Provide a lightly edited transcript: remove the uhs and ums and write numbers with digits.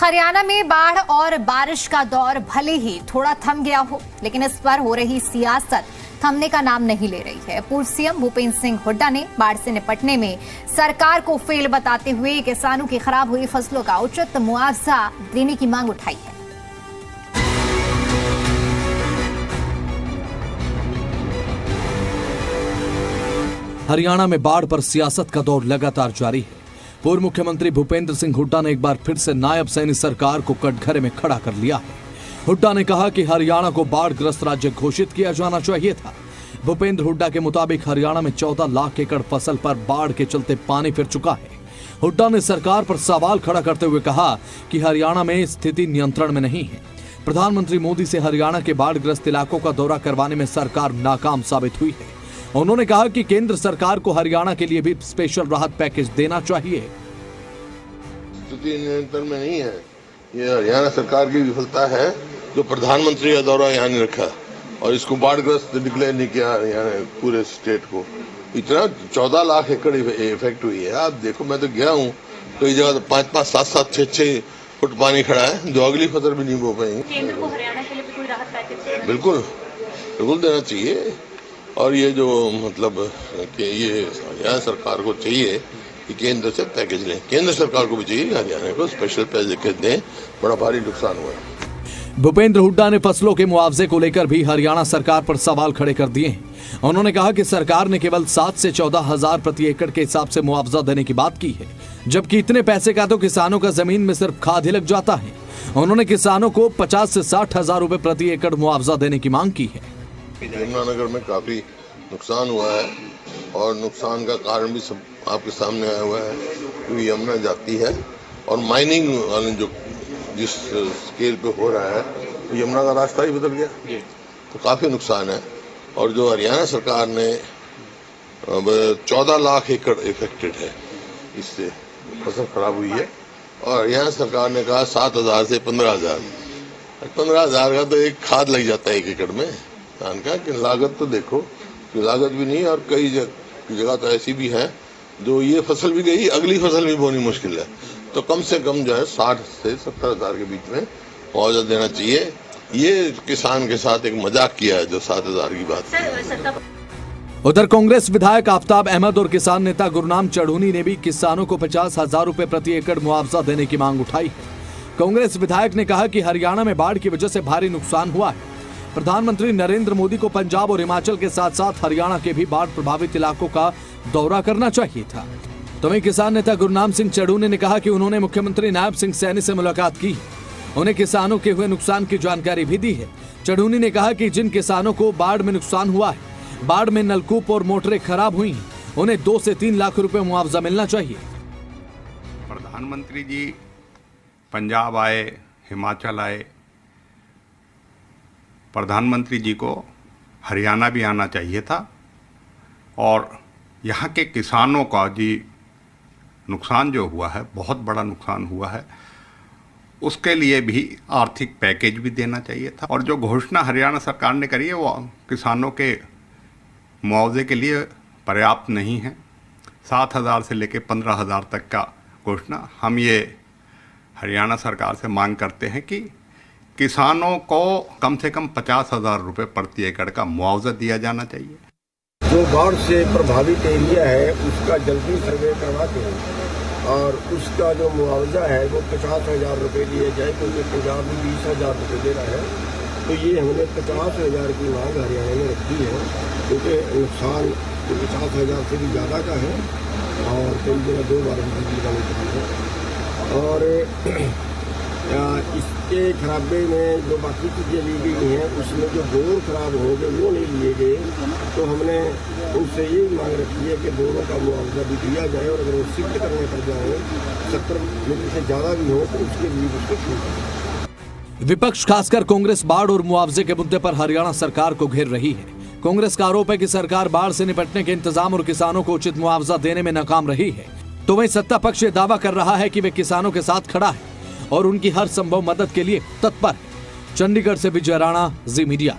हरियाणा में बाढ़ और बारिश का दौर भले ही थोड़ा थम गया हो, लेकिन इस पर हो रही सियासत थमने का नाम नहीं ले रही है। पूर्व सीएम भूपेंद्र सिंह हुड्डा ने बाढ़ से निपटने में सरकार को फेल बताते हुए किसानों की खराब हुई फसलों का उचित मुआवजा देने की मांग उठाई है। हरियाणा में बाढ़ पर सियासत का दौर लगातार जारी है। पूर्व मुख्यमंत्री भूपेंद्र सिंह हुड्डा ने एक बार फिर से नायब सैनी सरकार को कटघरे में खड़ा कर लिया है। हुड्डा ने कहा कि हरियाणा को बाढ़ग्रस्त राज्य घोषित किया जाना चाहिए था। भूपेंद्र हुड्डा के मुताबिक हरियाणा में 14 लाख एकड़ फसल पर बाढ़ के चलते पानी फिर चुका है। हुड्डा ने सरकार पर सवाल खड़ा करते हुए कहा कि हरियाणा में स्थिति नियंत्रण में नहीं है। प्रधानमंत्री मोदी से हरियाणा के बाढ़ग्रस्त इलाकों का दौरा करवाने में सरकार नाकाम साबित हुई है। उन्होंने कहा कि केंद्र सरकार को हरियाणा के लिए भी स्पेशल राहत पैकेज देना चाहिए। स्थिति नियंत्रण में नहीं है, ये हरियाणा सरकार की विफलता है जो प्रधानमंत्री का दौरा यहाँ नहीं रखा और इसको बाढ़ग्रस्त डिक्लेयर नहीं किया हरियाणा पूरे स्टेट को। इतना 14 लाख एकड़ इफेक्ट हुई है। आप देखो, मैं तो गया हूँ, कई जगह तो 5-5, 7-7, 6-6 फुट पानी खड़ा है जो अगली फसल भी नहीं बो पाएंगे। केंद्र को हरियाणा के लिए भी कोई राहत पैकेज बिल्कुल देना चाहिए। और ये जो मतलब कि ये हरियाणा सरकार को चाहिए कि केंद्र से पैकेज लें, केंद्र सरकार को भी चाहिए हरियाणा को स्पेशल पैकेज दें, बड़ा भारी नुकसान हुआ है। भूपेंद्र हुड्डा ने फसलों के मुआवजे को लेकर भी हरियाणा सरकार पर सवाल खड़े कर दिए हैं। उन्होंने कहा कि सरकार ने केवल 7 से 14 हजार प्रति एकड़ के हिसाब से मुआवजा देने की बात की है, जबकि इतने पैसे का तो किसानों का जमीन में सिर्फ खाद ही लग जाता है। उन्होंने किसानों को 50 से 60 हजार रुपए प्रति एकड़ मुआवजा देने की मांग की है। यमुनानगर में काफी नुकसान हुआ है और नुकसान का कारण भी सब आपके सामने आया हुआ है, क्योंकि यमुना जाती है और माइनिंग वाले जो जिस स्केल पे हो रहा है यमुना का रास्ता ही बदल गया, तो काफी नुकसान है। और जो हरियाणा सरकार ने 14 लाख एकड़ इफेक्टेड है, इससे फसल खराब हुई है और हरियाणा सरकार ने कहा 7,000 से 15,000। 15,000 का तो एक खाद लग जाता है 1 एकड़ में धान का, कि लागत तो देखो, लागत भी नहीं। और कई जगह तो ऐसी भी है जो ये फसल भी गई, अगली फसल भी बोनी मुश्किल है। तो कम से कम जो है 60 से 70 हजार के बीच में मुआवजा देना चाहिए। ये किसान के साथ एक मजाक किया है जो 7,000 की बात। उधर कांग्रेस विधायक आफ्ताब अहमद और किसान नेता गुरनाम चढ़ूनी ने भी किसानों को 50,000 रुपए प्रति एकड़ मुआवजा देने की मांग उठाई है। कांग्रेस विधायक ने कहा कि हरियाणा में बाढ़ की वजह से भारी नुकसान हुआ है। प्रधानमंत्री नरेंद्र मोदी को पंजाब और हिमाचल के साथ साथ हरियाणा के भी बाढ़ प्रभावित इलाकों का दौरा करना चाहिए था। तो वहीं किसान नेता गुरनाम सिंह चढ़ूनी ने कहा कि उन्होंने मुख्यमंत्री नायब सिंह सैनी से मुलाकात की, उन्हें किसानों के हुए नुकसान की जानकारी भी दी है। चढ़ूनी ने कहा कि जिन किसानों को बाढ़ में नुकसान हुआ है, बाढ़ में नलकूप और मोटरें खराब हुई हैं, उन्हें 2 से 3 लाख रुपए मुआवजा मिलना चाहिए। प्रधानमंत्री जी पंजाब आए, हिमाचल आए, प्रधानमंत्री जी को हरियाणा भी आना चाहिए था और यहाँ के किसानों का जी नुकसान जो हुआ है, बहुत बड़ा नुकसान हुआ है, उसके लिए भी आर्थिक पैकेज भी देना चाहिए था। और जो घोषणा हरियाणा सरकार ने करी है वो किसानों के मुआवजे के लिए पर्याप्त नहीं है। 7,000 से लेकर 15,000 तक का घोषणा। हम ये हरियाणा सरकार से मांग करते हैं कि किसानों को कम से कम 50,000 रुपये प्रति एकड़ का मुआवजा दिया जाना चाहिए। जो बाढ़ से प्रभावित एरिया है उसका जल्दी सर्वे करवा के और उसका जो मुआवजा है वो 50,000 रुपये दिया जाए, क्योंकि पंजाब में 20,000 रुपये दे रहा है। तो ये हमने 50,000 की मांग हरियाणा में रखी है, क्योंकि नुकसान 50,000 से भी ज़्यादा का है और कई जगह 2 बार का नुकसान है। और इसके खराबे में जो बाकी चीज़ें ली गई हैं उसमें जो बोर खराब हो गए वो नहीं लिए गए। तो हमने उनसे ये मांग रखी है कि बोरों का मुआवजा भी दिया जाए और अगर वो शिफ्ट करने पर जाए 70 मीटर से ज़्यादा भी हो तो उसके लिए उसको छूट। विपक्ष खासकर कांग्रेस बाढ़ और मुआवजे के मुद्दे पर हरियाणा सरकार को घेर रही है। कांग्रेस का आरोप है कि सरकार बाढ़ से निपटने के इंतजाम और किसानों को उचित मुआवजा देने में नाकाम रही है। तो वहीं सत्ता पक्ष ये दावा कर रहा है कि वे किसानों के साथ खड़ा है और उनकी हर संभव मदद के लिए तत्पर है। चंडीगढ़ से विजय राणा, जी मीडिया।